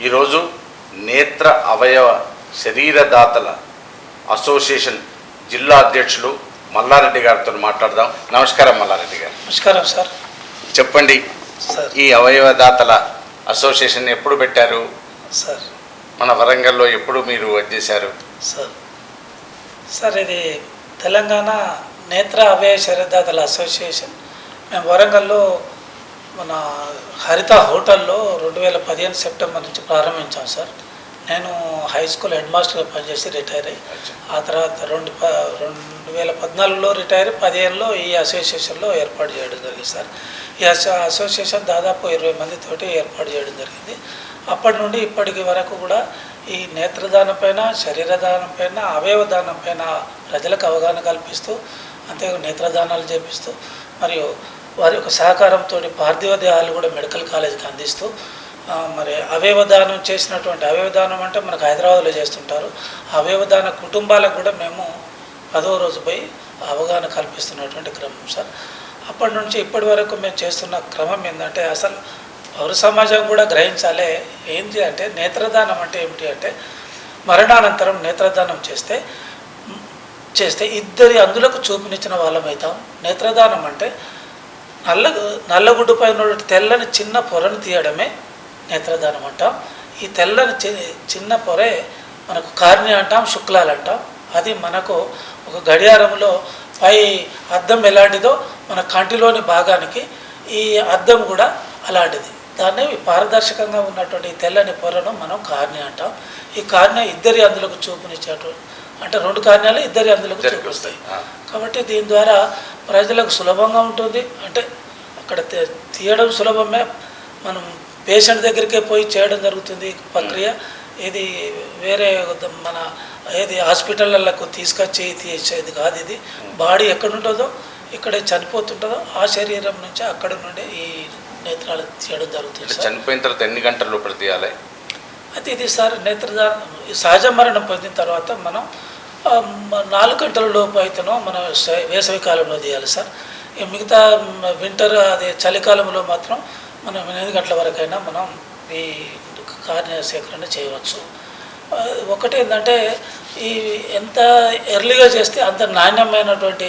ఈరోజు నేత్ర అవయవ శరీరదాతల అసోసియేషన్ జిల్లా అధ్యక్షులు మల్లారెడ్డి గారితో మాట్లాడదాం. నమస్కారం మల్లారెడ్డి గారు. నమస్కారం సార్. చెప్పండి సార్, ఈ అవయవదాతల అసోసియేషన్ ఎప్పుడు పెట్టారు సార్? మన వరంగల్లో ఎప్పుడు మీరు వచ్చేసారు సార్? ఇది తెలంగాణ నేత్ర అవయవ శరీరదాతల అసోసియేషన్ మేము వరంగల్లో మన హరిత హోటల్లో 2015 సెప్టెంబర్ నుంచి ప్రారంభించాం సార్. నేను హై స్కూల్ హెడ్ మాస్టర్గా పనిచేసి రిటైర్ అయ్యి ఆ తర్వాత 2014లో రిటైర్ 2015లో ఈ అసోసియేషన్లో ఏర్పాటు చేయడం జరిగింది సార్. ఈ అసోసియేషన్ దాదాపు 20 మందితోటి ఏర్పాటు చేయడం జరిగింది. అప్పటి నుండి ఇప్పటికి వరకు కూడా ఈ నేత్రదానం పైన, శరీరదానం పైన, అవయవదానం పైన ప్రజలకు అవగాహన కల్పిస్తూ, అంతే నేత్రదానాలు చేపిస్తూ, మరియు వారి యొక్క సహకారంతో పార్థివ దేహాలు కూడా మెడికల్ కాలేజీకి అందిస్తూ, మరి అవయవదానం చేసినటువంటి, అవయవదానం అంటే మనకు హైదరాబాద్లో చేస్తుంటారు, అవయవదాన కుటుంబాలకు కూడా మేము 10వ రోజు పోయి అవగాహన కల్పిస్తున్నటువంటి క్రమం సార్. అప్పటి నుంచి ఇప్పటి వరకు మేము చేస్తున్న క్రమం ఏంటంటే, అసలు పౌర సమాజం కూడా గ్రహించాలి ఏంటి అంటే, నేత్రదానం అంటే ఏమిటి అంటే, మరణానంతరం నేత్రదానం చేస్తే ఇద్దరి అందులకు చూపునిచ్చిన వాళ్ళమవుతాం. నేత్రదానం అంటే నల్లగుడ్డు పైన తెల్లని చిన్న పొరను తీయడమే నేత్రదానం అంటాం. ఈ తెల్లని చిన్న పొరే మనకు కార్నియా అంటాం, శుక్లాలు అంటాం. అది మనకు ఒక గడియారంలో పై అద్దం ఎలాంటిదో మన కంటిలోని భాగానికి ఈ అద్దం కూడా అలాంటిది. దాన్ని పారదర్శకంగా ఉన్నటువంటి తెల్లని పొరను మనం కార్నియా అంటాం. ఈ కార్నియా ఇద్దరి అందులకు చూపునిచ్చేటువంటి, అంటే 2 కార్నియాలు ఇద్దరి అందులకు చూపిస్తాయి. కాబట్టి దీని ద్వారా ప్రజలకు సులభంగా ఉంటుంది. అంటే అక్కడ తీయడం సులభమే, మనం పేషెంట్ దగ్గరికే పోయి చేయడం జరుగుతుంది ప్రక్రియ. ఇది వేరే మన హాస్పిటళ్ళకు తీసుకొచ్చి తీసేది కాదు. ఇది బాడీ ఎక్కడ ఉంటుందో, ఇక్కడే చనిపోతుంటుందో ఆ శరీరం నుంచి అక్కడ నుండి ఈ నేత్రాలు తీయడం జరుగుతుంది. చనిపోయిన తర్వాత ఎన్ని గంటల లోపల తీయాలి? అయితే ఇది సార్, నేత్రదానం సహజ మరణం పొందిన తర్వాత మనం 4 గంటల లోపు అయితేనో మనం వేసవి కాలంలో తీయాలి సార్. మిగతా వింటర్ అదే చలికాలంలో మాత్రం మనం 8 గంటల వరకైనా మనం ఈ కార్నియా సేకరణ చేయవచ్చు. ఒకటి ఏంటంటే, ఈ ఎంత ఎర్లీగా చేస్తే అంత నాణ్యమైనటువంటి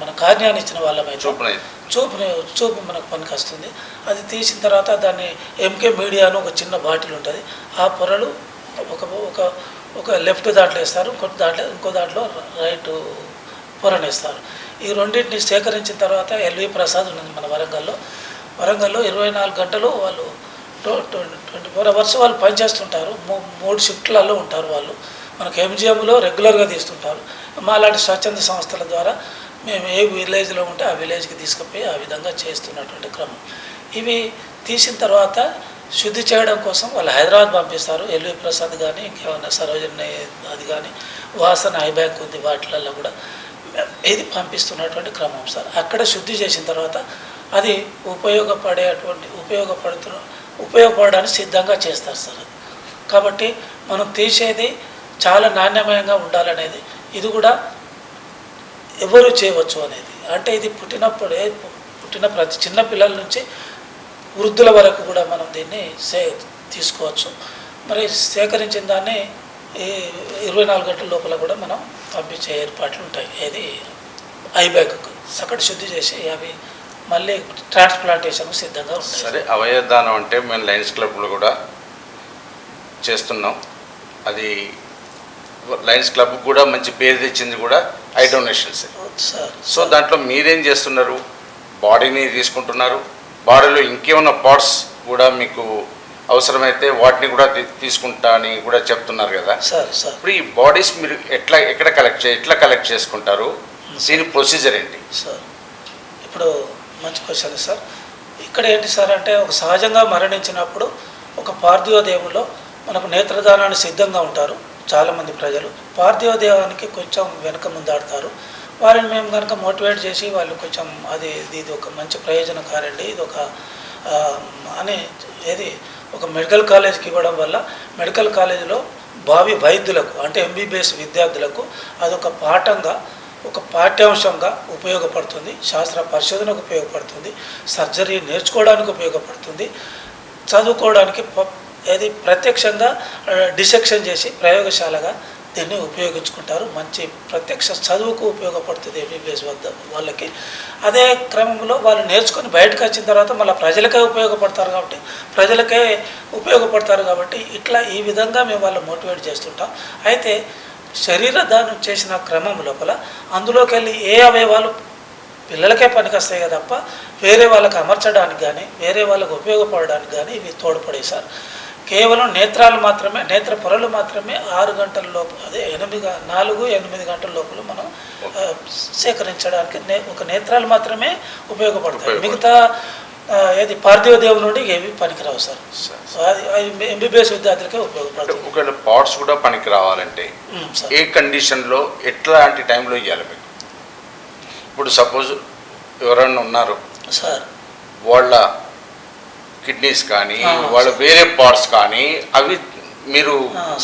మన కార్నియాన్ని ఇచ్చిన వాళ్ళమైతే చూపు మనకు పనికి వస్తుంది. అది తీసిన తర్వాత దాన్ని ఎంకే మీడియా అని ఒక చిన్న బాటిల్ ఉంటుంది. ఆ పొరలు ఒక లెఫ్ట్ దాంట్లో వేస్తారు, ఇంకో దాంట్లో రైట్ పొరనేస్తారు. ఈ రెండింటిని సేకరించిన తర్వాత ఎల్వి ప్రసాద్ ఉన్నది మన వరంగల్లో 24 గంటలు వాళ్ళు 24 అవర్స్ వాళ్ళు పనిచేస్తుంటారు. 3 షిఫ్ట్లలో ఉంటారు వాళ్ళు. మనకు ఎంజిఎంలో రెగ్యులర్గా తీస్తుంటారు. మాలాంటి స్వచ్ఛంద సంస్థల ద్వారా మేము ఏ విలేజ్లో ఉంటే ఆ విలేజ్కి తీసుకుపోయి ఆ విధంగా చేస్తున్నటువంటి క్రమం. ఇవి తీసిన తర్వాత శుద్ధి చేయడం కోసం వాళ్ళు హైదరాబాద్ పంపిస్తారు. ఎల్వి ప్రసాద్ కానీ, ఇంకేమైనా సరోజని అది కానీ, వాసన ఐ బ్యాంక్ ఉంది, వాటిలలో కూడా ఇది పంపిస్తున్నటువంటి క్రమం సార్. అక్కడ శుద్ధి చేసిన తర్వాత అది ఉపయోగపడడానికి సిద్ధంగా చేస్తారు సార్. అది కాబట్టి మనం తీసేది చాలా నాణ్యమయంగా ఉండాలనేది, ఇది కూడా ఎవరు చేయవచ్చు అనేది. అంటే ఇది పుట్టిన ప్రతి చిన్న పిల్లల నుంచి వృద్ధుల వరకు కూడా మనం దీన్ని తీసుకోవచ్చు. మరి సేకరించిన దాన్ని 24 గంటల లోపల కూడా మనం పంపించే ఏర్పాట్లు ఉంటాయి. ఏది ఐ బ్యాగ్కు సకటి శుద్ధి చేసి అవి మళ్ళీ ట్రాన్స్ప్లాంటేషన్ సిద్ధంగా ఉంటాయి. సరే, అవయవదానం అంటే మేము లయన్స్ క్లబ్లో కూడా చేస్తున్నాం. అది లయన్స్ క్లబ్ కూడా మంచి పేరు తెచ్చింది కూడా ఐ డొనేషన్స్ సార్. సో దాంట్లో మీరేం చేస్తున్నారు? బాడీని తీసుకుంటున్నారు, బాడీలో ఇంకేమైనా పార్ట్స్ కూడా మీకు అవసరమైతే వాటిని కూడా తీసుకుంటా అని కూడా చెప్తున్నారు కదా సార్. ఇప్పుడు ఈ బాడీస్ మీరు ఎట్లా కలెక్ట్ చేసుకుంటారు? దీని ప్రొసీజర్ ఏంటి సార్? ఇప్పుడు మంచి క్వశ్చన్ సార్. ఇక్కడ ఏంటి సార్ అంటే, ఒక సహజంగా మరణించినప్పుడు ఒక పార్థివ దేహంలో మనకు నేత్రదానాన్ని సిద్ధంగా ఉంటారు చాలామంది ప్రజలు. పార్థివ దేహానికి కొంచెం వెనక ముందాడతారు. వారిని మేము కనుక మోటివేట్ చేసి వాళ్ళు కొంచెం ఇది ఒక మంచి ప్రయోజనకారండి, ఇది ఒక అని ఒక మెడికల్ కాలేజ్కి ఇవ్వడం వల్ల మెడికల్ కాలేజీలో భావి వైద్యులకు, అంటే ఎంబీబీఎస్ విద్యార్థులకు అదొక పాఠంగా, ఒక పాఠ్యాంశంగా ఉపయోగపడుతుంది. శాస్త్ర పరిశోధనకు ఉపయోగపడుతుంది, సర్జరీ నేర్చుకోవడానికి ఉపయోగపడుతుంది, చదువుకోవడానికి ఏది ప్రత్యక్షంగా డిసెక్షన్ చేసి ప్రయోగశాలగా దీన్ని ఉపయోగించుకుంటారు. మంచి ప్రత్యక్ష చదువుకు ఉపయోగపడుతుంది ఎంబీబీఎస్ వద్ద వాళ్ళకి. అదే క్రమంలో వాళ్ళు నేర్చుకొని బయటకు వచ్చిన తర్వాత మళ్ళీ ప్రజలకే ఉపయోగపడతారు కాబట్టి ఇట్లా ఈ విధంగా మేము వాళ్ళు మోటివేట్ చేస్తుంటాం. అయితే శరీర దానం చేసిన క్రమం లోపల అందులోకి వెళ్ళి ఏ అవయవాలు పిల్లలకే పనికొస్తాయి కదా తప్ప వేరే వాళ్ళకి అమర్చడానికి కానీ వేరే వాళ్ళకి ఉపయోగపడడానికి కానీ ఇవి తోడ్పడే సార్. కేవలం నేత్రాలు మాత్రమే, నేత్ర పొరలు మాత్రమే 6 గంటల లోపు, అదే 4-8 గంటల లోపల మనం సేకరించడానికి ఒక నేత్రాలు మాత్రమే ఉపయోగపడతాయి. మిగతా ఏది పార్థివ దేవుని నుండి ఏవి పనికిరావు సార్. అది ఎంబీబీఎస్ విద్యార్థులకే ఉపయోగపడుతుంది. ఒకవేళ పార్ట్స్ కూడా పనికి రావాలంటే ఏ కండిషన్లో ఎట్లాంటి టైంలో ఇవ్వాలి మీకు? ఇప్పుడు సపోజ్ ఎవరైనా ఉన్నారు సార్, వాళ్ళ కిడ్నీస్ కానీ వాళ్ళ వేరే పార్ట్స్ కానీ అవి మీరు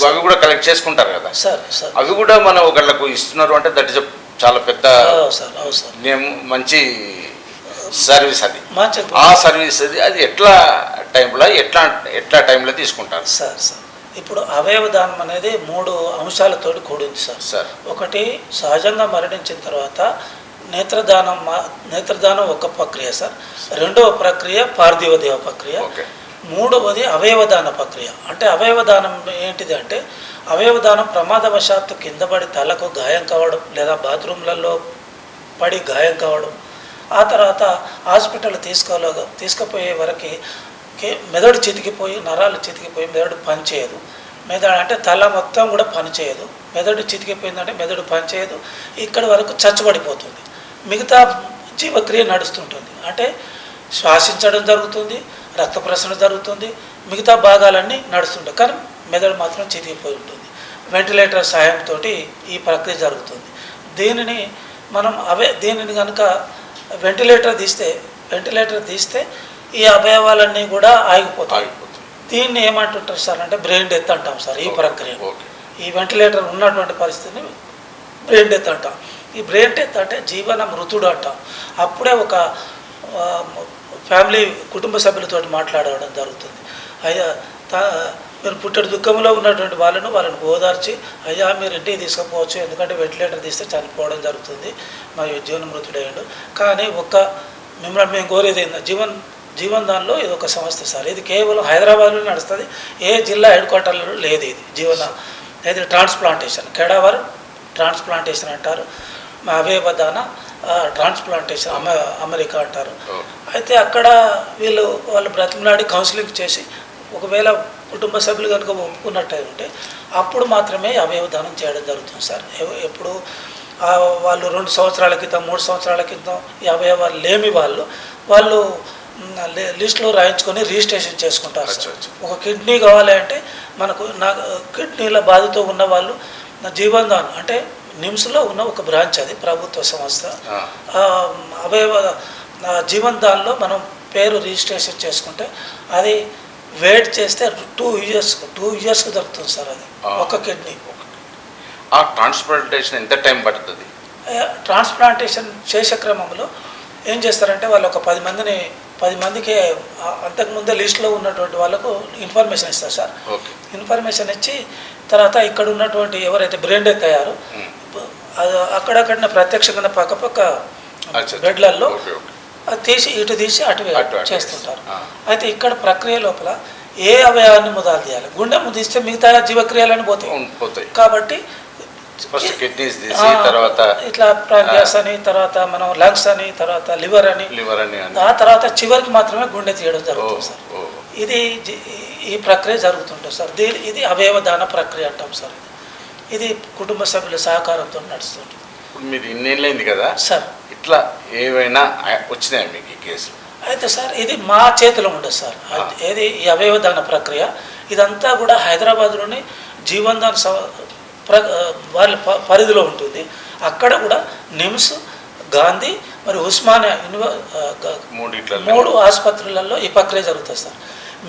అవి కూడా కలెక్ట్ చేసుకుంటారు కదా సార్. అవి కూడా మనం ఒకళ్ళకు ఇస్తున్నారు అంటే దట్ ఇస్ చాలా పెద్ద మంచి సర్వీస్. అది ఆ సర్వీస్ అది ఎట్లా టైంలో తీసుకుంటారు సార్? ఇప్పుడు అవయవ దానం అనేది 3 అంశాలతోటి కూడింది సార్. ఒకటి, సహజంగా మరణించిన తర్వాత నేత్రదానం ఒక ప్రక్రియ సార్. రెండవ ప్రక్రియ పార్థివ దేవ ప్రక్రియ. మూడవది అవయవదాన ప్రక్రియ. అంటే అవయవదానం ఏంటిది అంటే, అవయవదానం ప్రమాదవశాత్తు కింద పడి తలకు గాయం కావడం లేదా బాత్రూమ్లలో పడి గాయం కావడం, ఆ తర్వాత హాస్పిటల్ తీసుకుపోయే వరకు మెదడు చితికిపోయి, నరాలు చితికిపోయి మెదడు పనిచేయదు. మెదడు అంటే తల మొత్తం కూడా పనిచేయదు. మెదడు చితికిపోయిందంటే మెదడు పనిచేయదు. ఇక్కడి వరకు చచ్చుబడిపోతుంది. మిగతా జీవక్రియ నడుస్తుంటుంది. అంటే శ్వాసించడం జరుగుతుంది, రక్త ప్రసరణ జరుగుతుంది, మిగతా భాగాలన్నీ నడుస్తుంటాయి. కానీ మెదడు మాత్రం చితికిపోయి ఉంటుంది. వెంటిలేటర్ సాయంతో ఈ ప్రక్రియ జరుగుతుంది. దీనిని కనుక వెంటిలేటర్ తీస్తే ఈ అవయవాలన్నీ కూడా ఆగిపోతాయి. దీన్ని ఏమంటుంటారు సార్ అంటే బ్రెయిన్ డెత్ అంటాం సార్. ఈ ప్రక్రియ, ఈ వెంటిలేటర్ ఉన్నటువంటి పరిస్థితిని బ్రెయిన్ డెత్ అంటాం. ఈ బ్రెయిన్ డెత్ అంటే జీవన మృతుడు అంటాం. అప్పుడే ఒక కుటుంబ సభ్యులతో మాట్లాడడం జరుగుతుంది. అయ్యా, మీరు పుట్టడి దుఃఖంలో ఉన్నటువంటి వాళ్ళను ఓదార్చి, అయ్యా మీరు ఇంటికి తీసుకుపోవచ్చు, ఎందుకంటే వెంటిలేటర్ తీస్తే చనిపోవడం జరుగుతుంది, మరియు జీవన మృతుడయ్యాడు. కానీ మిమ్మల్ని మేము కోరేది జీవన్ దానిలో ఇది ఒక సంస్థ సార్. ఇది కేవలం హైదరాబాద్లో నడుస్తుంది. ఏ జిల్లా హెడ్ క్వార్టర్లో లేదు ఇది. ఇది ట్రాన్స్ప్లాంటేషన్, కెడావర్ ట్రాన్స్ప్లాంటేషన్ అంటారు, అవయవదాన ట్రాన్స్ప్లాంటేషన్ అమెరికా అంటారు. అయితే అక్కడ వాళ్ళు బ్రతిమలాడి కౌన్సిలింగ్ చేసి ఒకవేళ కుటుంబ సభ్యులు కనుక ఒప్పుకున్నట్టు ఉంటే అప్పుడు మాత్రమే అవయవదానం చేయడం జరుగుతుంది సార్. ఎప్పుడు వాళ్ళు 2 సంవత్సరాల క్రితం 3 సంవత్సరాల క్రితం ఈ అవయవాలు లేని వాళ్ళు లిస్టులో రాయించుకొని రిజిస్ట్రేషన్ చేసుకుంటారు సార్. ఒక కిడ్నీ కావాలి అంటే మనకు కిడ్నీల బాధతో ఉన్న వాళ్ళు జీవన్ దాన్ అంటే నిమ్స్లో ఉన్న ఒక బ్రాంచ్, అది ప్రభుత్వ సంస్థ. జీవన్ దాన్లో మనం పేరు రిజిస్ట్రేషన్ చేసుకుంటే అది వెయిట్ చేస్తే 2 ఇయర్స్కి దొరుకుతుంది సార్. అది ఒక కిడ్నీ. ఆ ట్రాన్స్ప్లాంటేషన్ ఎంత టైం పడుతుంది? ట్రాన్స్ప్లాంటేషన్ చేసే క్రమంలో ఏం చేస్తారంటే వాళ్ళు ఒక 10 మందికి అంతకుముందే లిస్టులో ఉన్నటువంటి వాళ్ళకు ఇన్ఫర్మేషన్ ఇస్తారు సార్. ఇన్ఫర్మేషన్ ఇచ్చి తర్వాత ఇక్కడ ఉన్నటువంటి ఎవరైతే బ్రెయిన్ డెత్ అయ్యారో అక్కడక్కడ ప్రత్యక్షంగా పక్క బెడ్లలో ఇటు తీసి అటు చేస్తుంటారు. అయితే ఇక్కడ ప్రక్రియ లోపల ఏ అవయవాన్ని మొదలు తీయాలి? గుండె ముదిస్తే మిగతా జీవక్రియలను పోతాయి. కాబట్టి ఇట్లా ప్రాంగ్యాస్ అని, తర్వాత మనం లంగ్స్ అని, తర్వాత లివర్ అని, ఆ తర్వాత చివరికి మాత్రమే గుండె తీయడం జరుగుతుంది సార్. ఈ ప్రక్రియ జరుగుతుంటుంది సార్. ఇది అవయవదాన ప్రక్రియ అంటాం సార్. ఇది కుటుంబ సభ్యుల సహకారంతో నడుస్తుంటుంది. ఇప్పుడు మీరు ఇన్నేళ్ళైంది కదా సార్, ఇట్లా ఏవైనా వచ్చినాయి మీకు ఈ కేసులు? అయితే సార్ ఇది మా చేతిలో ఉండదు సార్. ఏది ఈ అవయవదాన ప్రక్రియ ఇదంతా కూడా హైదరాబాద్లోని జీవన్ దాన్ వాళ్ళ పరిధిలో ఉంటుంది. అక్కడ కూడా నిమ్స్, గాంధీ మరియు ఉస్మానియా 3 ఆసుపత్రులలో ఈ ప్రక్రియ జరుగుతుంది సార్.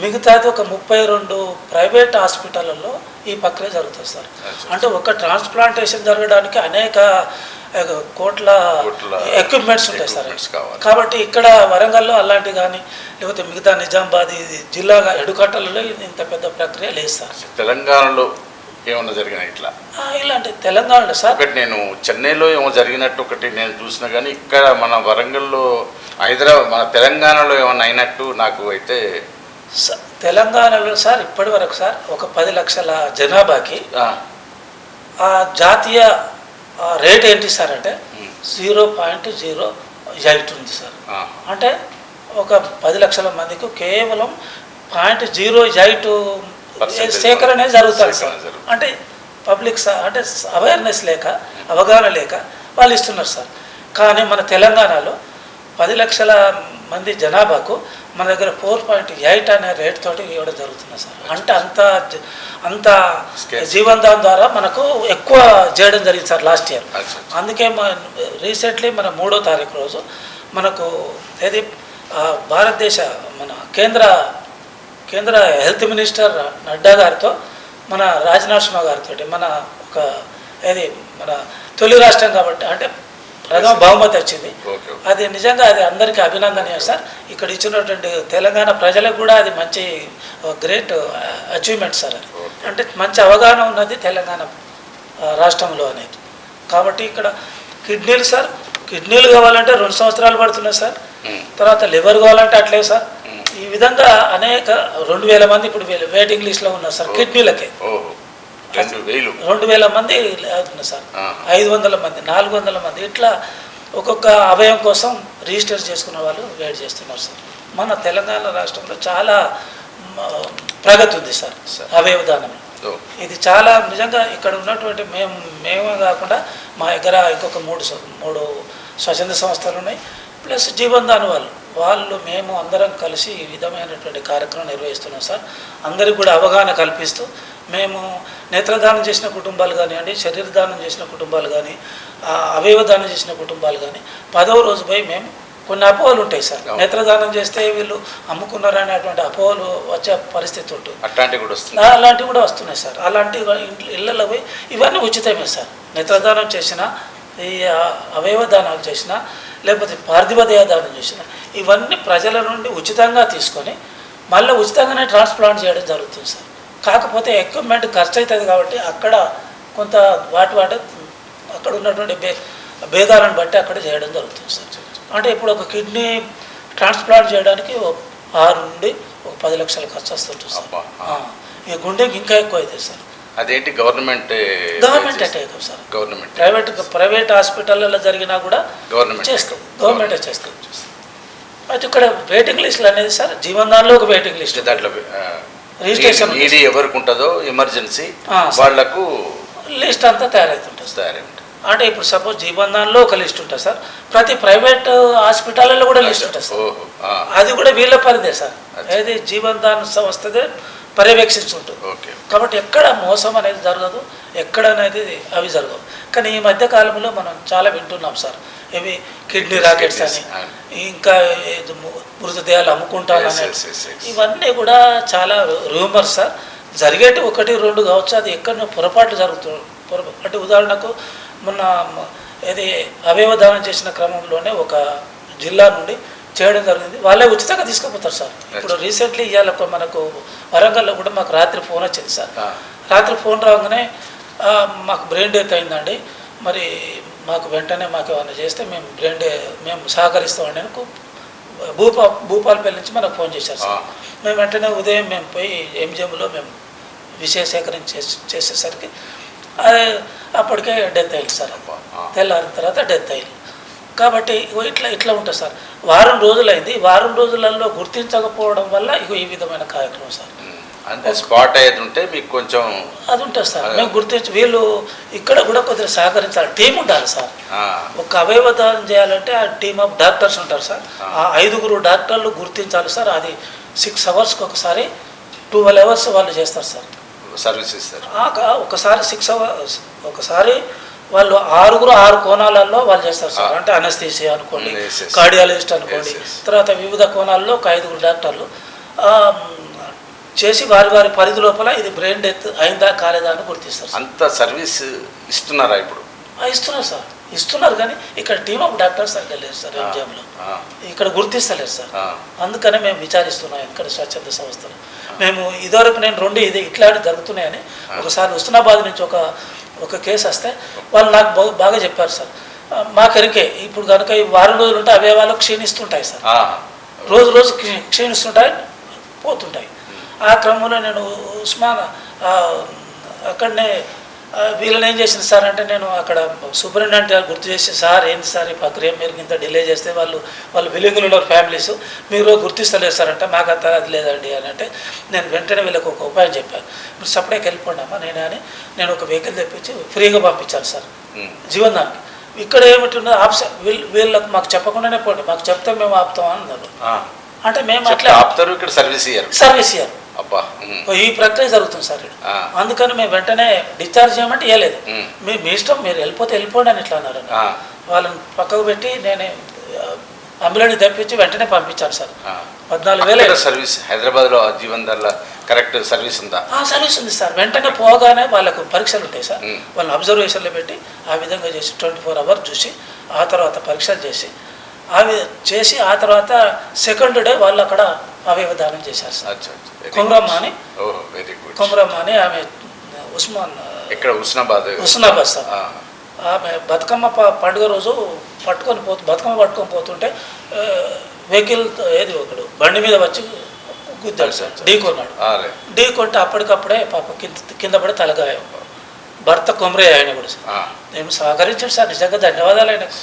మిగతాది ఒక 32 ప్రైవేట్ హాస్పిటళ్ళల్లో ఈ ప్రక్రియ జరుగుతుంది సార్. అంటే ఒక ట్రాన్స్ప్లాంటేషన్ జరగడానికి అనేక కోట్ల కోట్ల ఎక్విప్మెంట్స్ ఉంటాయి సార్. equipments కావాలి. కాబట్టి ఇక్కడ వరంగల్లో అలాంటి కానీ లేకపోతే మిగతా నిజామాబాద్ ఇది జిల్లా ఎడుకట్టలలో ఇంత పెద్ద ప్రక్రియ లేదు సార్. తెలంగాణలో ఏమన్నా జరిగినాయి ఇట్లా? ఇలాంటి తెలంగాణలో సార్ ఒకటి నేను చెన్నైలో ఏమో జరిగినట్టు ఒకటి నేను చూసిన, కానీ ఇక్కడ మన వరంగల్లో హైదరాబాద్ మన తెలంగాణలో ఏమన్నా అయినట్టు నాకు అయితే తెలంగాణలో సార్ ఇప్పటి వరకు సార్ ఒక 10 లక్షల జనాభాకి ఆ జాతీయ రేట్ ఏంటి సార్ అంటే 0.08 ఉంది సార్. అంటే ఒక 10 లక్షల మందికి కేవలం 0.08 సేకరణ జరుగుతుంది సార్. అంటే పబ్లిక్ అంటే అవేర్నెస్ లేక అవగాహన లేక వాళ్ళు ఇస్తున్నారు సార్. కానీ మన తెలంగాణలో 10 లక్షల మంది జనాభాకు మన దగ్గర 4.8 అనే రేట్ తోటి ఇవ్వడం జరుగుతుంది సార్. అంటే అంత జీవన్ దాన్ ద్వారా మనకు ఎక్కువ చేయడం జరిగింది సార్ లాస్ట్ ఇయర్. అందుకే రీసెంట్లీ మన 3వ తారీఖు రోజు మనకు ఏది భారతదేశ మన కేంద్ర హెల్త్ మినిస్టర్ నడ్డా గారితో మన రాజ్నాథ్ సింగ్ గారితో మన ఒక ఏది మన తొలి రాష్ట్రం కాబట్టి అంటే ప్రథమ బహుమతి వచ్చింది. అది నిజంగా అది అందరికీ అభినందనీయం సార్. ఇక్కడ ఇచ్చినటువంటి తెలంగాణ ప్రజలకు కూడా అది మంచి గ్రేట్ అచీవ్మెంట్ సార్. అది అంటే మంచి అవగాహన ఉన్నది తెలంగాణ రాష్ట్రంలో అనేది. కాబట్టి ఇక్కడ కిడ్నీలు సార్, కిడ్నీలు కావాలంటే 2 సంవత్సరాలు పడుతున్నాయి సార్. తర్వాత లివర్ కావాలంటే అట్లే సార్. ఈ విధంగా అనేక 2000 మంది ఇప్పుడు వెయిటింగ్ లిస్ట్లో ఉన్నారు సార్ కిడ్నీలకే. 2000 మంది అవుతున్నారు సార్. 500 మంది, 400 మంది ఇట్లా ఒక్కొక్క అవయవం కోసం రిజిస్టర్ చేసుకున్న వాళ్ళు వెయిట్ చేస్తున్నారు సార్. మన తెలంగాణ రాష్ట్రంలో చాలా ప్రగతి ఉంది సార్ అవయవదానం. ఇది చాలా నిజంగా ఇక్కడ ఉన్నటువంటి మేమే కాకుండా మా దగ్గర ఇంకొక 3 స్వచ్ఛంద సంస్థలు ఉన్నాయి, ప్లస్ జీవన్ దాన్ వాళ్ళు మేము అందరం కలిసి ఈ విధమైనటువంటి కార్యక్రమం నిర్వహిస్తున్నాం సార్. అందరికీ కూడా అవగాహన కల్పిస్తూ మేము నేత్రదానం చేసిన కుటుంబాలు కానివ్వండి, శరీర దానం చేసిన కుటుంబాలు కానీ, అవయవ దానం చేసిన కుటుంబాలు కానీ 10వ రోజు పోయి మేము కొన్ని అపోహలు ఉంటాయి సార్. నేత్రదానం చేస్తే వీళ్ళు అమ్ముకున్నారనేటువంటి అపోహలు వచ్చే పరిస్థితి ఉంటుంది. అలాంటివి కూడా వస్తున్నాయి సార్. అలాంటి ఇళ్ళల్లో పోయి ఇవన్నీ ఉచితమే సార్. నేత్రదానం చేసిన, ఈ అవయవ దానాలు చేసిన, లేకపోతే పార్థివ దేహదానం చేసిన ఇవన్నీ ప్రజల నుండి ఉచితంగా తీసుకొని మళ్ళీ ఉచితంగానే ట్రాన్స్ప్లాంట్ చేయడం జరుగుతుంది సార్. కాకపోతే ఎక్విప్మెంట్ ఖర్చు అవుతుంది కాబట్టి అక్కడ కొంత వాటి అక్కడ ఉన్నటువంటి భేదాలను బట్టి అక్కడ చేయడం జరుగుతుంది సార్. అంటే ఇప్పుడు ఒక కిడ్నీ ట్రాన్స్ప్లాంట్ చేయడానికి 6 నుండి 10 లక్షల ఖర్చు వస్తుంటుంది సార్. ఈ గుండెకి ఇంకా ఎక్కువ అవుతుంది సార్. అదేంటి గవర్నమెంట్ అటాక్ సార్. ప్రైవేట్ హాస్పిటల్లో జరిగినా కూడా గవర్నమెంటే చేస్తుంది. అయితే ఇక్కడ వెయిటింగ్ లిస్టులు అనేది సార్ జీవన్ దాన్లో ఒక వెయిటింగ్ లిస్ట్, దాంట్లో రిజిస్ట్రేషన్ ఎవరికి ఉంటుందో ఎమర్జెన్సీ వాళ్ళకు లిస్ట్ అంతా తయారవుతుంటుంది. అంటే ఇప్పుడు సపోజ్ జీవన్ దాన్లో ఒక లిస్ట్ ఉంటుంది సార్, ప్రతి ప్రైవేట్ హాస్పిటల్లో కూడా లిస్ట్ ఉంటుంది సార్. అది కూడా వీళ్ళ పరిదే సార్. ఏది జీవన్ దాన్ సంస్థదే పర్యవేక్షించుంటుంది. కాబట్టి ఎక్కడ మోసం అనేది జరగదు, ఎక్కడ అనేది అవి జరగవు. కానీ ఈ మధ్య కాలంలో మనం చాలా వింటున్నాం సార్, ఇవి కిడ్నీ రాకెట్స్ అని, ఇంకా మృతదేహాలు అమ్ముకుంటానని, ఇవన్నీ కూడా చాలా రూమర్స్ సార్. జరిగేటి 1-2 కావచ్చు, అది ఎక్కడో పొరపాటు జరుగుతుంది. అంటే ఉదాహరణకు మొన్న ఇది అవయవదానం చేసిన క్రమంలోనే ఒక జిల్లా నుండి చేయడం జరిగింది, వాళ్ళే ఉచితంగా తీసుకుపోతారు సార్. ఇప్పుడు రీసెంట్లీ ఇవాళ మనకు వరంగల్లో కూడా మాకు రాత్రి ఫోన్ వచ్చింది సార్. రాత్రి ఫోన్ రాగానే మాకు బ్రెయిన్ డెత్ అయిందండి, మరి మాకు వెంటనే మాకు ఏమైనా చేస్తే మేము సహకరిస్తామండి అని భూపాలపల్లి నుంచి మనకు ఫోన్ చేశారు సార్. మేము వెంటనే ఉదయం మేము పోయి ఎంజిఎంలో మేము విషయ సేకరణ చేసేసరికి అప్పటికే డెత్ అయింది సార్. తెల్లారిన తర్వాత డెత్ అయింది. కాబట్టి ఇట్లా ఉంటుంది సార్. వారం రోజులైంది, వారం రోజులలో గుర్తించకపోవడం వల్ల ఈ విధమైన కార్యక్రమం సార్. అంటే స్పాట్ అయ్యేది ఉంటే మీకు కొంచెం అది ఉంటుంది సార్. మేము గుర్తించి వీళ్ళు ఇక్కడ కూడా కొద్దిగా సహకరించాలి, టీం ఉండాలి సార్. ఒక అవయవదానం చేయాలంటే ఆ టీమ్ ఆఫ్ డాక్టర్స్ ఉంటారు సార్. ఆ 5 డాక్టర్లు గుర్తించాలి సార్. అది 6 అవర్స్కి ఒకసారి 12 అవర్స్ వాళ్ళు చేస్తారు సార్, సర్వీస్ ఇస్తారు. ఒకసారి 6 అవర్స్, ఒకసారి వాళ్ళు 6 కోణాలలో వాళ్ళు చేస్తారు సార్. అంటే అనస్థీసియా అనుకోండి, కార్డియాలజిస్ట్ అనుకోండి, తర్వాత వివిధ కోణాల్లో ఒక 5 డాక్టర్లు చేసి వారి పరిధి లోపల ఇది బ్రెయిన్ డెత్ అయిందా కాలేదా అని గుర్తిస్తారు. అంత సర్వీస్ ఇస్తున్నారా ఇప్పుడు? ఇస్తున్నారు సార్. ఇస్తున్నారు కానీ ఇక్కడ టీమ్ ఆఫ్ డాక్టర్స్ సరిగ్గా లేరు సార్ ఎంజిఎంలో. ఇక్కడ గుర్తిస్తలేరు సార్. అందుకనే మేము విచారిస్తున్నాం ఇక్కడ స్వచ్ఛంద సంస్థలు. మేము ఇదివరకు నేను ఇది ఇట్లాంటి జరుగుతున్నాయని ఒకసారి హుస్నాబాద్ నుంచి ఒక కేసు వస్తే వాళ్ళు నాకు బాగా చెప్పారు సార్. మాకెరికే ఇప్పుడు కనుక ఈ వారం రోజులు ఉంటే అవే వాళ్ళు క్షీణిస్తుంటాయి సార్. రోజు రోజు క్షీణిస్తుంటాయి, పోతుంటాయి. ఆ క్రమంలో నేను ఉస్మాన్ అక్కడనే వీళ్ళని ఏం చేసింది సార్ అంటే, నేను అక్కడ సూపరింటెండెంట్ గారు గుర్తు చేసి, సార్ ఏంటి సార్ ఈ ప్రక్రియ మీరు ఇంత డిలే చేస్తే వాళ్ళు విలేజ్లో ఫ్యామిలీస్ మీరు గుర్తిస్తలేదు సార్ అంటే, మాకు అంత అది లేదండి అని అంటే, నేను వెంటనే వీళ్ళకి ఒక ఉపాయం చెప్పాను. మీరు సపరేట్గా వెళ్ళిపోండమ్మా నేను ఒక వెహికల్ తెప్పించి ఫ్రీగా పంపించాను సార్ జీవనానికి. ఇక్కడ ఏమిటి వీళ్ళకి మాకు చెప్పకుండానే పోండి, మాకు చెప్తే మేము ఆపుతాం అన్నారు. అంటే మేము అట్లా ఆపుతారు, ఇక్కడ సర్వీస్ ఇయ్యారు. ఈ ప్రక్రియ జరుగుతుంది సార్. అందుకని మేము వెంటనే డిశ్చార్జ్ చేయమంటే ఇవ్వలేదు. మీ ఇష్టం, మీరు వెళ్ళిపోండి అని ఇట్లా అన్నారు. వాళ్ళని పక్కకు పెట్టి నేనే అంబులెన్స్ తెప్పించి వెంటనే పంపించాను సార్. 14,000 సర్వీస్. హైదరాబాద్లో జీవన్ దాంట్లో కరెక్ట్ సర్వీస్ ఉందా? సర్వీస్ ఉంది సార్. వెంటనే పోగానే వాళ్ళకు పరీక్షలు ఉంటాయి సార్. వాళ్ళని అబ్జర్వేషన్లో పెట్టి ఆ విధంగా చేసి 24 hours చూసి ఆ తర్వాత పరీక్షలు చేసి ఆ తర్వాత సెకండ్ డే వాళ్ళు అక్కడ అవయవ దానం చేశారు సార్. కొమరమ్మ అని ఆమె హుస్నాబాద్ సార్. ఆమె బతుకమ్మ పండుగ రోజు బతుకమ్మ పట్టుకొని పోతుంటే వెహికల్ ఒకడు బండి మీద వచ్చి గుద్దాడు సార్, ఢీకొన్నాడు. ఢీకొంటే అప్పటికప్పుడే పాప కింద పడి తలగాయం. భర్త కొమరే ఆయన కూడా సార్. మేము సహకరించాడు సార్, నిజంగా ధన్యవాదాలు ఆయనకు.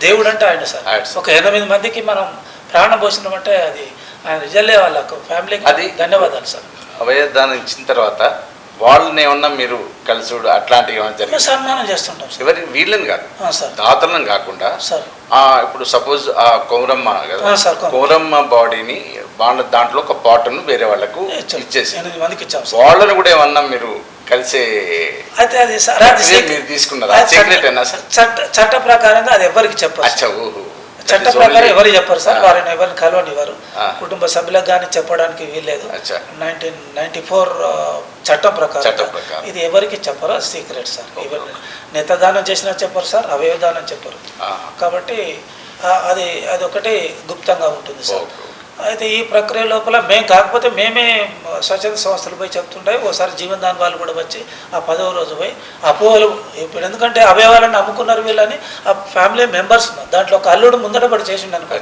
దేవుడు అంటే ఆయన సార్. ఒక 8 మందికి మనం ప్రాణం పోసినామంటే అది ఆయన నిజంగా వాళ్ళకు ఫ్యామిలీకి అది ధన్యవాదాలు సార్. అవయవదానం ఇచ్చిన తర్వాత వాళ్ళని ఏమన్నా మీరు కలిసి అట్లాంటివి ఏమైనా జరిగింది? సన్మానం చేస్తుంటాం సార్. ఎవరి వీళ్ళని కాదు సార్, దాతలను కాకుండా సార్. ఇప్పుడు సపోజ్ ఆ కౌరమ్మ కదా, కౌరమ్మ బాడీని దాంట్లో ఒక పాటను వేరే వాళ్ళకు ఇచ్చేసి 8 మందికి ఇచ్చాం. వాళ్ళని కూడా ఏమన్నా మీరు కలిసే అయితే అది మీరు తీసుకున్నారా? సీక్రెట్ అయినా సార్? చట్ట ప్రకారంగా అది ఎవరికి చెప్పారు. చట్ట ప్రకారం ఎవరు చెప్పారు సార్. వారిని ఎవరిని కలవనివ్వరు. కుటుంబ సభ్యులకు కానీ చెప్పడానికి వీల్లేదు. 1994 చట్టం ప్రకారం ఇది ఎవరికి చెప్పరు, అది సీక్రెట్ సార్. నేతదానం చేసినా చెప్పరు సార్, అవయవదానం చెప్పరు. కాబట్టి అది ఒకటి గుప్తంగా ఉంటుంది సార్. అయితే ఈ ప్రక్రియ లోపల కాకపోతే మేమే స్వచ్ఛంద సంస్థలు పోయి చెప్తుంటాయి. ఓసారి జీవనదాన్ వాళ్ళు కూడా వచ్చి ఆ 10వ రోజు పోయి అపోహలు, ఇప్పుడు ఎందుకంటే అవయవాలను అమ్ముకున్నారు వీళ్ళని ఆ ఫ్యామిలీ మెంబర్స్ ఉన్నారు. దాంట్లో ఒక అల్లుడు ముందట పడి చేసిండు అనుకో,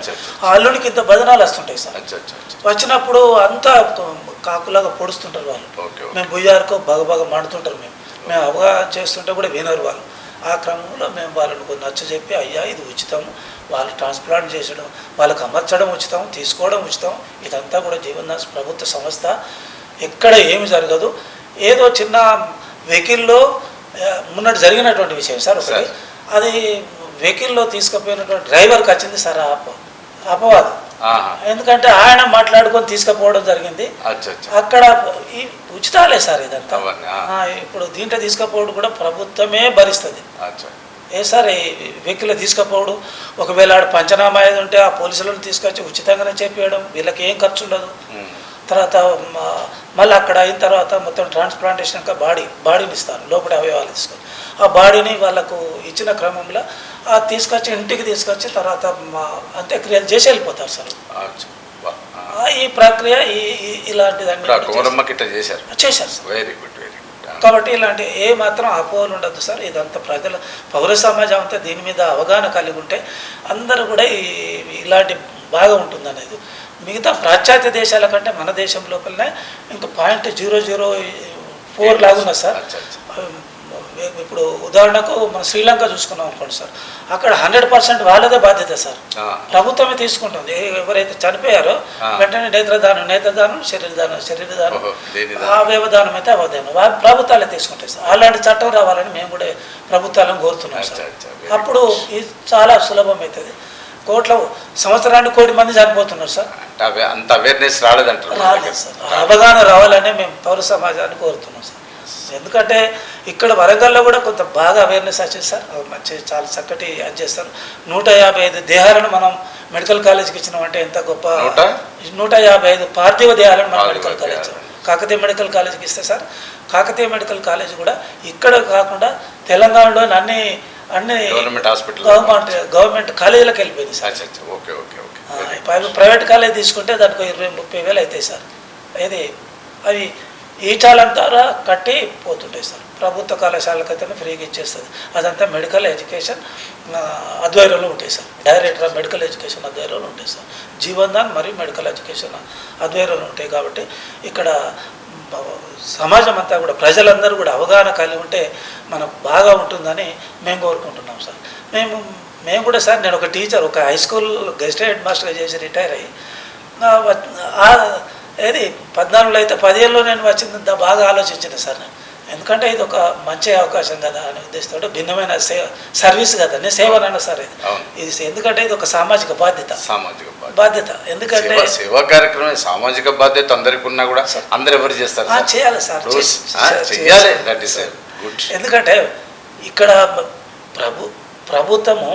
ఆ అల్లుడికి ఇంత బదనాలు వస్తుంటాయి సార్. వచ్చినప్పుడు అంతా కాకులాగా పొడుస్తుంటారు వాళ్ళు. మేము బుయ్యారుకో బాగా మాడుతుంటారు. మేము అవగాహన చేస్తుంటే కూడా వినరు వాళ్ళు. ఆ క్రమంలో మేము వాళ్ళని కొన్ని నచ్చ చెప్పి, అయ్యా ఇది ఉచితం, వాళ్ళు ట్రాన్స్ప్లాంట్ చేసడం, వాళ్ళకి అమర్చడం ఉచితం, తీసుకోవడం ఉచితం, ఇదంతా కూడా జీవన్దాన్ ప్రభుత్వ సంస్థ, ఎక్కడ ఏమి జరగదు. ఏదో చిన్న వెహికల్లో మున్నటి జరిగినటువంటి విషయం సార్ ఒకటి. అది వెహికల్లో తీసుకుపోయినటువంటి డ్రైవర్కి వచ్చింది సార్ అపవాదం. ఎందుకంటే ఆయన మాట్లాడుకొని తీసుకుపోవడం జరిగింది. అక్కడ ఈ ఉచితాలే సార్ ఇదంతా. ఇప్పుడు దీంట్లో తీసుకుపోవడం కూడా ప్రభుత్వమే భరిస్తుంది. సార్ ఈ వెహికల్ తీసుకుపోవడం, ఒకవేళ ఆడ పంచనామా ఏది ఉంటే ఆ పోలీసులను తీసుకొచ్చి ఉచితంగానే చేపించడం, వీళ్ళకి ఏం ఖర్చు ఉండదు. తర్వాత మళ్ళీ అక్కడ అయిన తర్వాత మొత్తం ట్రాన్స్ప్లాంటేషన్ బాడీని ఇస్తారు, లోపల అవయవాలు తీసుకొని ఆ బాడీని వాళ్ళకు ఇచ్చిన క్రమంలో తీసుకొచ్చి ఇంటికి తీసుకొచ్చి తర్వాత అంత్యక్రియలు చేసి వెళ్ళిపోతారు సార్. ఈ ప్రక్రియ ఇలాంటిదన్నీ చేశారు సార్. Very good. కాబట్టి ఇలాంటి ఏ మాత్రం అపోహలు ఉండద్దు సార్. ఇదంతా పౌర సమాజం అంతా దీని మీద అవగాహన కలిగి ఉంటే అందరూ కూడా ఇలాంటి బాగా ఉంటుంది అనేది. మిగతా పాశ్చాత్య దేశాల కంటే మన దేశం లోపలనే ఇంకా 0.004 లాగున్నా సార్. ఇప్పుడు ఉదాహరణకు మన శ్రీలంక చూసుకున్నాం అనుకోండి సార్, అక్కడ 100% వాళ్ళదే బాధ్యత సార్. ప్రభుత్వమే తీసుకుంటుంది. ఎవరైతే చనిపోయారో వెంటనే నేత్రదానం, శరీరదానం, అవయవదానం అయితే అవయవదానం ప్రభుత్వాలే తీసుకుంటాయి సార్. అలాంటి చట్టం రావాలని మేము కూడా ప్రభుత్వాలను కోరుతున్నాం సార్. అప్పుడు ఇది చాలా సులభం అవుతుంది. సంవత్సరానికి 1 కోటి మంది చనిపోతున్నారు సార్. అంత అవేర్నెస్ రాలేదు సార్. అవగాహన రావాలని మేము పౌర సమాజాన్ని కోరుతున్నాం సార్. ఎందుకంటే ఇక్కడ వరంగల్లో కూడా కొంత బాగా అవేర్నెస్ వచ్చింది సార్. మంచి చాలా చక్కటి అది చేస్తారు. 155 దేహాలను మనం మెడికల్ కాలేజీకి ఇచ్చినామంటే ఎంత గొప్ప. 155 పార్థివ దేహాలను మనం మెడికల్ కాలేజ్ కాకతీయ మెడికల్ కాలేజీకి ఇస్తే సార్, కాకతీయ మెడికల్ కాలేజ్ కూడా ఇక్కడ కాకుండా తెలంగాణలోని అన్ని అన్ని గవర్నమెంట్ హాస్పిటల్ గవర్నమెంట్ కాలేజీలకు వెళ్ళిపోయింది sir. Okay okay okay. Private college తీసుకుంటే దానికి 20-30 వేలు అవుతాయి సార్. ఇది అవి ఈచాలం ద్వారా కట్టి పోతుంటాయి సార్. ప్రభుత్వ కళాశాలకు అయితే ఫ్రీగా ఇచ్చేస్తుంది. అదంతా మెడికల్ ఎడ్యుకేషన్ ఆధ్వర్యంలో ఉంటాయి sir. Director of medical education ఆధ్వర్యంలో ఉంటాయి సార్. జీవన్దాన్ మరియు మెడికల్ ఎడ్యుకేషన్ ఆధ్వర్యంలో ఉంటాయి. కాబట్టి ఇక్కడ సమాజం అంతా కూడా ప్రజలందరూ కూడా అవగాహన కలిగి ఉంటే మనకు బాగా ఉంటుందని మేము కోరుకుంటున్నాం సార్. మేము కూడా సార్, నేను ఒక టీచర్, ఒక హై స్కూల్ గెస్ట్ హెడ్ మాస్టర్గా చేసి రిటైర్ అయ్యి ఏది 14లో అయితే 15లో నేను వచ్చింది బాగా ఆలోచించింది సార్ నేను. ఎందుకంటే ఇది ఒక మంచి అవకాశం కదా అనే ఉద్దేశంతో భిన్నమైన సర్వీస్ కదా, నేను సేవనన్నా సార్ ఇది ఎందుకంటే ఇది ఒక సామాజిక బాధ్యత. ఎందుకంటే సేవా కార్యక్రమం సామాజిక బాధ్యత అందరికి ఉన్నా కూడా అందరు ఎవరు చేస్తారు? చేయాలి సార్, చేయాలి. ఎందుకంటే ఇక్కడ ప్రభుత్వము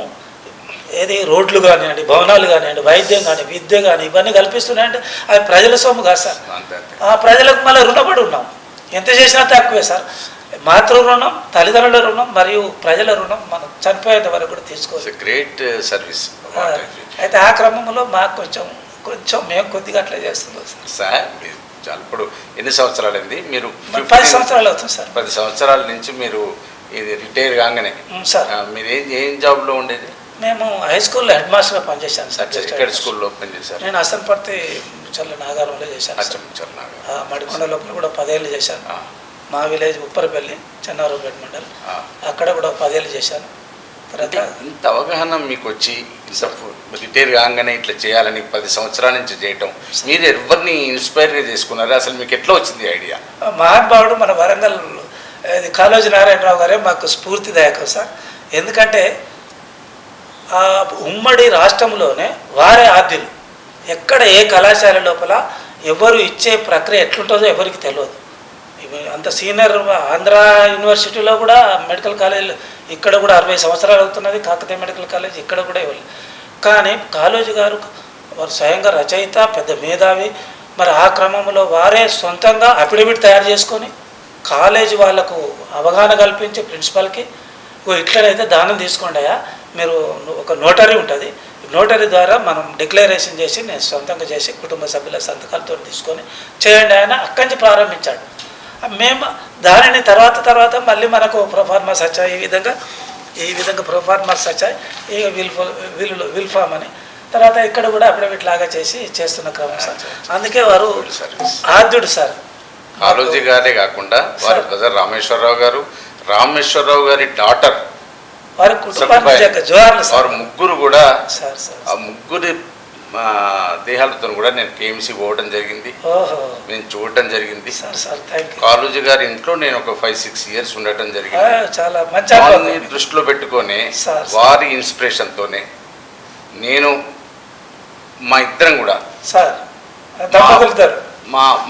ఏది రోడ్లు కానివ్వండి, భవనాలు కానివ్వండి, వైద్యం కానీ, విద్య కానీ ఇవన్నీ కల్పిస్తున్నాయంటే అవి ప్రజల సొమ్ము కాదు సార్. ఆ ప్రజలకు మళ్ళీ రుణపడి ఉన్నాం. ఎంత చేసినా తక్కువే సార్. మాతృ రుణం, తల్లిదండ్రుల రుణం మరియు ప్రజల రుణం మనం చనిపోయేంత వరకు కూడా తీసుకోవాలి. Great service. అయితే ఆ క్రమంలో మాకు కొంచెం మేము కొద్దిగా అట్లా చేస్తున్నాం సార్. చాలా ఇప్పుడు ఎన్ని సంవత్సరాలు అయింది మీరు? 10 సంవత్సరాలు అవుతుంది సార్. 10 సంవత్సరాల నుంచి మీరు ఇది రిటైర్ కాగానే సార్ మీరు ఏం జాబ్లో ఉండేది? మేము హై స్కూల్లో హెడ్ మాస్టర్గా పనిచేశాను సార్. ఎక్కడ స్కూల్లో పనిచేశారు? నేను అసన్పర్తి చల్ల నాగారంలో చేశాను. మడికొండ లోపల కూడా 10 ఏళ్ళు చేశాను. మా విలేజ్ ఉప్పరపల్లి, చెన్నారావుపేట మండలం, అక్కడ కూడా 10 ఏళ్ళు చేశాను. తర్వాత ఇంత అవగాహన మీకు వచ్చి రిటైర్ కాగానే ఇట్లా చేయాలని 10 సంవత్సరాల నుంచి చేయటం, మీరు ఎవరిని ఇన్స్పైర్గా చేసుకున్నారు? అసలు మీకు ఎట్లా వచ్చింది ఐడియా? మహానుభావుడు మన వరంగల్ కాళోజీ నారాయణరావు గారే మాకు స్ఫూర్తిదాయకం సార్. ఎందుకంటే ఆ ఉమ్మడి రాష్ట్రంలోనే వారే ఆద్యులు. ఎక్కడ ఏ కళాశాల లోపల ఎవరు ఇచ్చే ప్రక్రియ ఎట్లుంటుందో ఎవరికి తెలియదు. అంత సీనియర్ ఆంధ్ర యూనివర్సిటీలో కూడా మెడికల్ కాలేజ్ ఇక్కడ కూడా 60 సంవత్సరాలు అవుతున్నది. కాకతీయ మెడికల్ కాలేజ్ ఇక్కడ కూడా ఇవ్వాలి. కానీ కాళోజీ గారు వారు స్వయంగా రచయిత, పెద్ద మేధావి. మరి ఆ క్రమంలో వారే సొంతంగా అఫిడవిట్ తయారు చేసుకొని కాలేజీ వాళ్లకు అవగాహన కల్పించి ప్రిన్సిపల్కి ఇట్లనైతే దానం తీసుకోండియా, మీరు ఒక నోటరీ ఉంటుంది, నోటరీ ద్వారా మనం డిక్లరేషన్ చేసి నేను సొంతంగా చేసి కుటుంబ సభ్యుల సంతకాలతో తీసుకొని చేయండి ఆయన అక్కడి నుంచి ప్రారంభించాడు. మేము దానిని తర్వాత మళ్ళీ మనకు ప్రొఫార్మర్స్ వచ్చాయి. ఈ విధంగా ప్రొఫార్మర్స్ వచ్చాయి. ఇక విల్ ఫామ్ అని తర్వాత ఇక్కడ కూడా అఫిడవిట్ లాగా చేస్తున్న క్రమం సార్. అందుకే వారు ఆద్యుడు సార్. కాళోజీ గారే కాకుండా వారి బ్రదర్ రామేశ్వరరావు గారి డాటర్, వారి కుటుంబానికి జోహార్లు సార్. వారు ముగ్గురు కూడా ఆ ముగ్గురి దేహాలతో కూడా నేను కేఎంసీ పోవడం జరిగింది, నేను చూడటం జరిగింది. కాళోజీ గారి ఇంట్లో నేను ఒక 5-6 ఇయర్స్ ఉండటం జరిగింది. చాలా మంచి దృష్టిలో పెట్టుకొని వారి ఇన్స్పిరేషన్తోనే నేను మా ఇద్దరం కూడా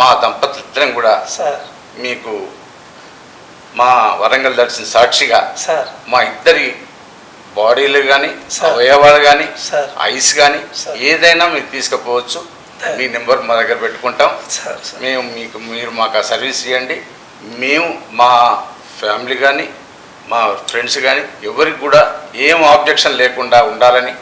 మా దంపతులు ఇద్దరం కూడా మీకు మా వరంగల్ దర్శన సాక్షిగా మా ఇద్దరి బాడీలు కానీ, అవయవాలు కానీ, ఐస్ కానీ ఏదైనా మీరు తీసుకుపోవచ్చు. మీ నెంబర్ మా దగ్గర పెట్టుకుంటాం. మీరు మాకు ఆ సర్వీస్ ఇవ్వండి. మేము మా ఫ్యామిలీ కానీ, మా ఫ్రెండ్స్ కానీ ఎవరికి కూడా ఏం ఆబ్జెక్షన్ లేకుండా ఉండాలని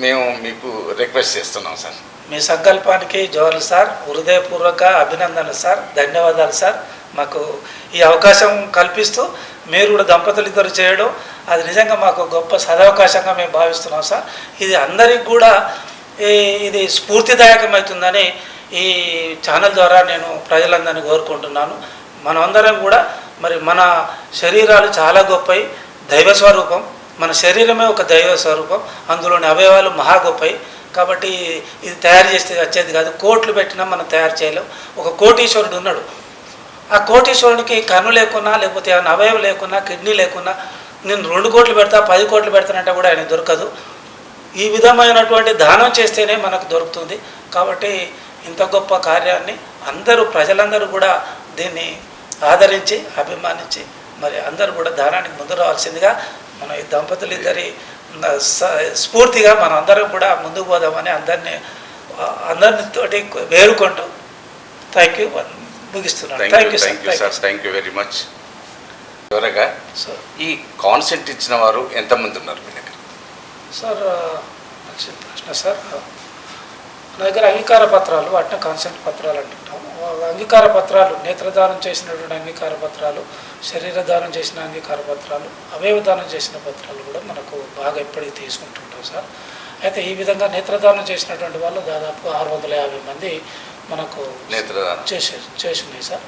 మేము మీకు రిక్వెస్ట్ చేస్తున్నాం సార్. మీ సంకల్పానికి జోహార్లు సార్. హృదయపూర్వక అభినందనలు సార్. ధన్యవాదాలు సార్. మాకు ఈ అవకాశం కల్పిస్తూ మీరు కూడా దంపతులు ఇద్దరు చేయడం అది నిజంగా మాకు గొప్ప సదవకాశంగా మేము భావిస్తున్నాం సార్. ఇది అందరికి కూడా ఇది స్ఫూర్తిదాయకమవుతుందని ఈ ఛానల్ ద్వారా నేను ప్రజలందరినీ కోరుకుంటున్నాను. మనమందరం కూడా మరి మన శరీరాలు చాలా గొప్పవి, దైవ స్వరూపం. మన శరీరమే ఒక దైవ స్వరూపం, అందులోని అవయవాలు మహా గొప్పవి. కాబట్టి ఇది తయారు చేస్తే వచ్చేది కాదు. కోట్లు పెట్టినా మనం తయారు చేయలేం. ఒక కోటీశ్వరుడు ఉన్నాడు. ఆ కోటీశ్వరునికి కన్ను లేకున్నా, లేకపోతే ఏమైనా అవయవం లేకున్నా, కిడ్నీ లేకున్నా నేను 2 కోట్లు పెడతా, 10 కోట్లు పెడతానంటే కూడా ఆయన దొరకదు. ఈ విధమైనటువంటి దానం చేస్తేనే మనకు దొరుకుతుంది. కాబట్టి ఇంత గొప్ప కార్యాన్ని ప్రజలందరూ కూడా దీన్ని ఆదరించి అభిమానించి మరి అందరూ కూడా దానానికి ముందు రావాల్సిందిగా మన ఈ దంపతులు ఇద్దరి స్ఫూర్తిగా మనం అందరం కూడా ముందుకు పోదామని అందరితోటి వేరుకుంటూ థ్యాంక్ యూ ముగిస్తున్నాను. Thank you sir. Thank you very much. చివరగా సార్ ఈ కాన్సెంట్ ఇచ్చిన వారు ఎంతమంది ఉన్నారు మీ దగ్గర? సార్ మంచి ప్రశ్న సార్. నా దగ్గర అంగీకార పత్రాలు, వాటిని కాన్సెంట్ పత్రాలు అంటుంటాం. అంగీకార పత్రాలు, నేత్రదానం చేసినటువంటి అంగీకార పత్రాలు, శరీర దానం చేసిన అంగీకార పత్రాలు, అవయవ దానం చేసిన పత్రాలు కూడా మనకు బాగా ఎప్పటికీ తీసుకుంటుంటాం సార్. అయితే ఈ విధంగా నేత్రదానం చేసినటువంటి వాళ్ళు దాదాపు 650 మంది మనకు నేత్రదానం చేసి ఉన్నాయి సార్.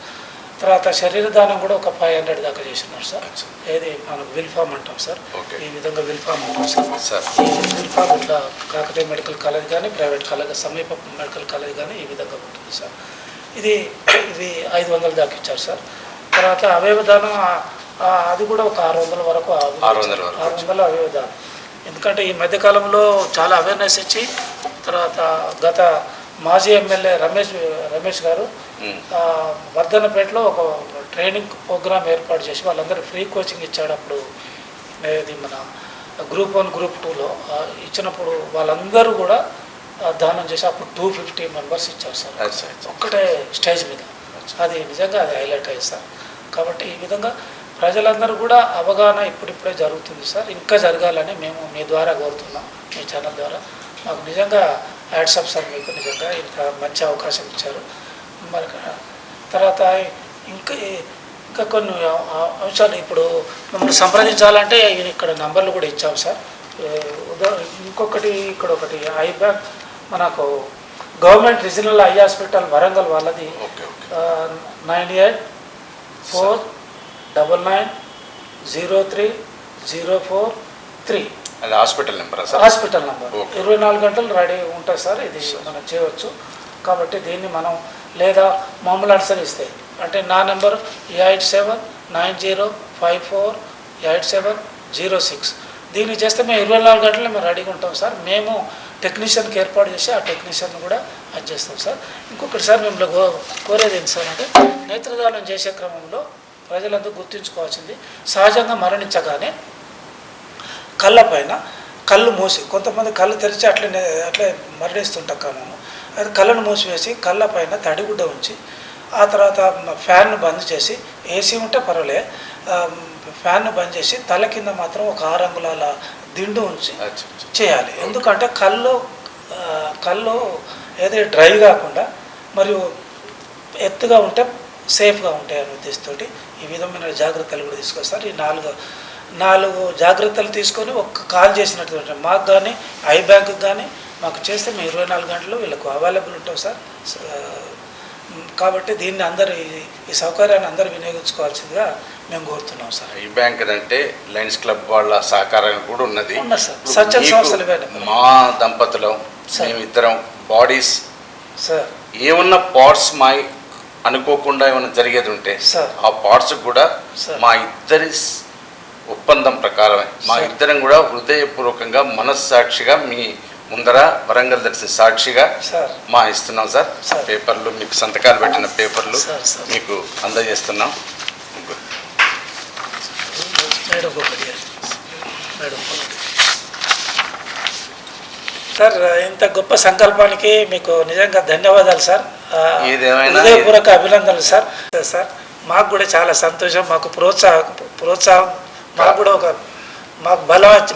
తర్వాత శరీర దానం కూడా ఒక 500 దాకా చేసినారు సార్. ఏది మనకు విల్ఫామ్ అంటాం సార్. ఈ విధంగా విల్ఫామ్ అంటాం సార్. ఈ విల్ఫామ్ ఇట్లా కాకతీయ మెడికల్ కాలేజ్ కానీ, ప్రైవేట్ కాలేజ్, సమీప మెడికల్ కాలేజ్ కానీ ఈ విధంగా ఉంటుంది సార్. ఇది 500 దాకా ఇచ్చారు సార్. తర్వాత అవయవ దానం అది కూడా ఒక 600 వరకు 600 అవయవ దానం. ఎందుకంటే ఈ మధ్యకాలంలో చాలా అవేర్నెస్ ఇచ్చి, తర్వాత గత మాజీ ఎమ్మెల్యే రమేష్ గారు వర్ధనపేటలో ఒక ట్రైనింగ్ ప్రోగ్రామ్ ఏర్పాటు చేసి వాళ్ళందరూ ఫ్రీ కోచింగ్ ఇచ్చాడు. అప్పుడు ఇది మన గ్రూప్ 1 గ్రూప్ 2లో ఇచ్చినప్పుడు వాళ్ళందరూ కూడా దానం చేసి అప్పుడు 250 మెంబర్స్ ఇచ్చారు సార్ ఒక్కటే స్టేజ్ మీద. అది నిజంగా అది హైలైట్ అయ్యింది సార్. కాబట్టి ఈ విధంగా ప్రజలందరూ కూడా అవగాహన ఇప్పుడిప్పుడే జరుగుతుంది సార్. ఇంకా జరగాలని మేము మీ ద్వారా కోరుతున్నాం, మీ ఛానల్ ద్వారా. మాకు నిజంగా హ్యాట్సాప్ సార్, మీకు నిజంగా ఇంత మంచి అవకాశం ఇచ్చారు. మరి తర్వాత ఇంకా కొన్ని అంశాలు ఇప్పుడు మమ్మల్ని సంప్రదించాలంటే ఇక్కడ నంబర్లు కూడా ఇచ్చాము సార్. ఇంకొకటి ఇక్కడ ఒకటి ఐ బ్యాంక్ మనకు government regional eye hospital Warangal వాళ్ళది 9849903043. అది hospital number sir? Hospital number 24 గంటలు రెడీ ఉంటుంది సార్. ఇది మనం చేయవచ్చు. కాబట్టి దీన్ని మనం లేదా మమ్మల్ని అనుసరిస్తే అంటే నా నెంబర్ 8790548706. దీన్ని చేస్తే మేము 24 గంటలు మేము రెడీగా ఉంటాం సార్. మేము టెక్నీషియన్కి ఏర్పాటు చేసి ఆ టెక్నీషియన్ కూడా అది చేస్తాం సార్. ఇంకొకటి సార్ మిమ్మల్ని కోరేది ఏంటి సార్ అంటే, నేత్రదానం చేసే క్రమంలో ప్రజలందరూ గుర్తుంచుకోవాల్సింది, సహజంగా మరణించగానే కళ్ళు మూసి, కొంతమంది కళ్ళు తెరిచి అట్లే మరణిస్తుంటాం క్రమము. అది కళ్ళను మూసివేసి కళ్ళపైన తడిగుడ్డ ఉంచి, ఆ తర్వాత ఫ్యాన్ను బంద్ చేసి, ఏసీ ఉంటే పర్వాలే, ఫ్యాన్ను బంద్ చేసి తల కింద మాత్రం ఒక 6 అంగుళాల దిండు ఉంచి చేయాలి. ఎందుకంటే కళ్ళు ఏదో డ్రై కాకుండా మరియు ఎత్తుగా ఉంటే సేఫ్గా ఉంటాయి అనే ఉద్దేశంతో ఈ విధమైన జాగ్రత్తలు కూడా తీసుకొస్తారు. ఈ 4 జాగ్రత్తలు తీసుకొని ఒక్క కాల్ చేసినటువంటి మాకు కానీ ఐ బ్యాంకుకి కానీ మాకు చేస్తే మేము 24 గంటలు వీళ్ళకు అవైలబుల్ ఉంటాం సార్. కాబట్టి దీన్ని ఈ సౌకర్యాన్ని అందరూ వినియోగించుకోవాల్సిందిగా మేము కోరుతున్నాం సార్. ఈ బ్యాంక్ అంటే లయన్స్ క్లబ్ వాళ్ళ సహకారం కూడా ఉన్నది సార్. మా దంపతులు మేము ఇద్దరం బాడీస్ సార్, ఏమన్నా పార్ట్స్ అనుకోకుండా ఏమైనా జరిగేది ఉంటే ఆ పార్ట్స్ కూడా మా ఇద్దరి ఒప్పందం ప్రకారమే మా ఇద్దరం కూడా హృదయపూర్వకంగా మనస్సాక్షిగా మీ ముందర వరంగల్ దర్శన సాక్షిగా మా ఇస్తున్నాం సార్. పేపర్లు మీకు సంతకాలు పెట్టిన పేపర్లు మీకు అందజేస్తున్నాం. సార్ ఇంత గొప్ప సంకల్పానికి మీకు నిజంగా ధన్యవాదాలు సార్. హృదయపూర్వక అభినందనలు సార్. సార్ మాకు కూడా చాలా సంతోషం, మాకు ప్రోత్సాహం మాకు కూడా మాకు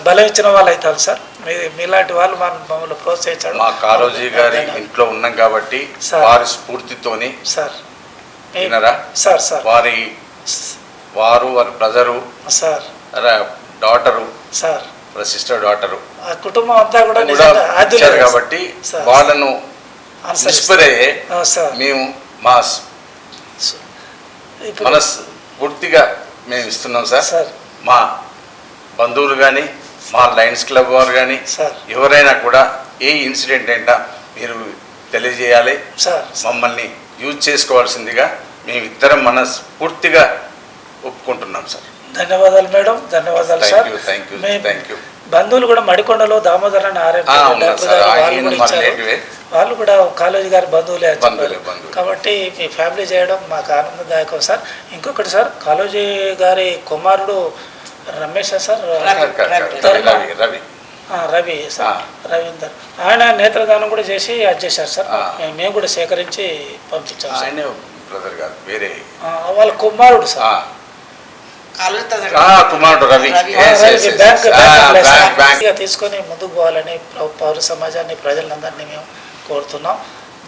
బలం ఇచ్చిన వాళ్ళు అవుతారు సార్. మీలాంటి వాళ్ళు మమ్మల్ని ప్రోత్సహించారు. మా కాళోజీ గారి ఇంట్లో ఉన్నాం కాబట్టి వారి స్ఫూర్తితోని సార్ సార్ వారి brother sir, daughter sir, sister daughter, ఆ కుటుంబం అంతా కూడా కాబట్టి వాళ్ళను ఇన్స్పైర్ అయ్యే మేము మా మనస్ఫూర్తిగా మేము ఇస్తున్నాం సార్. మా బంధువులు కానీ మా లయన్స్ క్లబ్ వారు కానీ ఎవరైనా కూడా ఏ ఇన్సిడెంట్ అయినా మీరు తెలియజేయాలి, మమ్మల్ని యూజ్ చేసుకోవాల్సిందిగా మేమిద్దరం మనస్ఫూర్తిగా ఒప్పుకుంటున్నాం సార్. ధన్యవాదాలు మేడం, ధన్యవాదాలు సార్. Thank you. బంధువులు కూడా మడికొండలో దామోదర్ అని వాళ్ళు కూడా కాలేజీ గారి బంధువులే కాబట్టి మీ ఫ్యామిలీ చేయడం మాకు ఆనందదాయకం సార్. ఇంకొకటి సార్, కాలేజీ గారి కుమారుడు రమేష్ సార్, రవి సార్, రవీందర్, ఆయన నేత్రదానం కూడా చేసి అది చేశారు సార్. మేము కూడా సేకరించి పంపించాం. వాళ్ళ కుమారుడు సార్. కుమారుడు రవి బ్యాంక్ తీసుకొని ముందుకు పోవాలని పౌర సమాజాన్ని ప్రజలందరినీ మేము కోరుతున్నాం.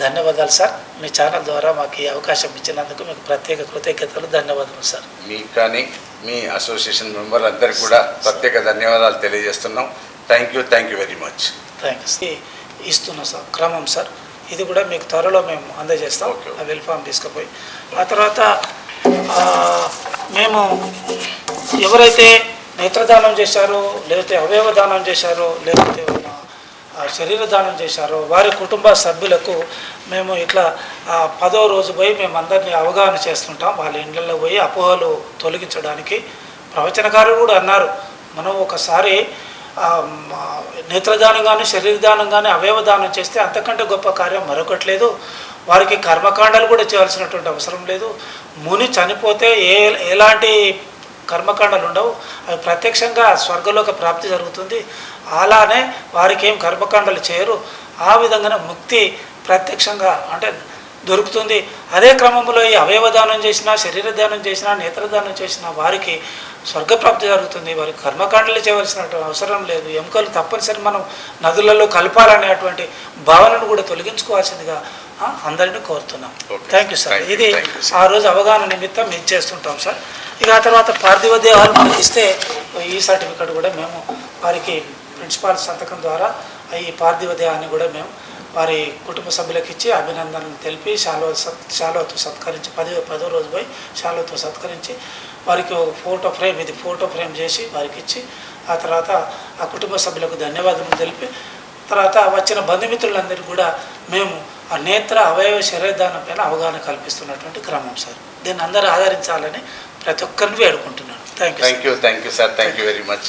ధన్యవాదాలు సార్. మీ ఛానల్ ద్వారా మాకు ఈ అవకాశం ఇచ్చినందుకు మీకు ప్రత్యేక కృతజ్ఞతలు, ధన్యవాదాలు సార్. మీకు కానీ మీ అసోసియేషన్ మెంబర్ అందరికీ కూడా ప్రత్యేక ధన్యవాదాలు తెలియజేస్తున్నాం. Thank you very much. Thanks. ఇస్తున్నాం సార్ క్రమం సార్. ఇది కూడా మీకు త్వరలో మేము అందజేస్తాం. ఆ వెల్ ఫామ్ తీసుకుపోయి ఆ తర్వాత మేము ఎవరైతే నేత్రదానం చేశారో, లేకపోతే అవయవ దానం చేశారో, లేకపోతే శరీర దానం చేశారో వారి కుటుంబ సభ్యులకు మేము ఇట్లా 10వ రోజు పోయి మేము అందరినీ అవగాహన చేస్తుంటాం. వాళ్ళ ఇళ్ళల్లో పోయి అపోహలు తొలగించడానికి ప్రవచనకారులు కూడా అన్నారు, మనం ఒకసారి నేత్రదానం కానీ శరీర దానం కానీ అవయవ దానం చేస్తే అంతకంటే గొప్ప కార్యం మరొకటి లేదు. వారికి కర్మకాండాలు కూడా చేయాల్సినటువంటి అవసరం లేదు. ముని చనిపోతే ఎలాంటి కర్మకాండాలు ఉండవు, అవి ప్రత్యక్షంగా స్వర్గలోక ప్రాప్తి జరుగుతుంది. అలానే వారికి ఏం కర్మకాండాలు చేయరు. ఆ విధంగానే ముక్తి ప్రత్యక్షంగా అంటే దొరుకుతుంది. అదే క్రమంలో ఈ అవయవదానం చేసినా, శరీర దానం చేసినా, నేత్రదానం చేసినా వారికి స్వర్గప్రాప్తి జరుగుతుంది. వారికి కర్మకాండలు చేయవలసిన అవసరం లేదు. ఎముకలు తప్పనిసరి మనం నదులలో కలపాలనేటువంటి భావనను కూడా తొలగించుకోవాల్సిందిగా అందరినీ కోరుతున్నాం. Thank you sir. ఇది ఆ రోజు అవగాహన నిమిత్తం మేము చేస్తుంటాం సార్. ఇక ఆ తర్వాత పార్థివ దేహాలు మనకి ఇస్తే ఈ సర్టిఫికెట్ కూడా మేము వారికి ప్రిన్సిపాల్ సంతకం ద్వారా ఈ పార్థివ దేహాన్ని కూడా మేము వారి కుటుంబ సభ్యులకు ఇచ్చి అభినందనలు తెలిపి శాలువతో సత్కరించి 10వ రోజు పోయి శాలువతో సత్కరించి వారికి ఒక ఫోటో ఫ్రేమ్ చేసి వారికి ఇచ్చి ఆ తర్వాత ఆ కుటుంబ సభ్యులకు ధన్యవాదాలు తెలిపి తర్వాత వచ్చిన బంధుమిత్రులందరికీ కూడా మేము ఆ నేత్ర అవయవ శరీరదానం పైన అవగాహన కల్పిస్తున్నటువంటి క్రమం సార్. దీన్ని అందరూ ఆదరించాలని ప్రతి ఒక్కరిని వేడుకుంటున్నాను. Thank you sir. Thank you very much.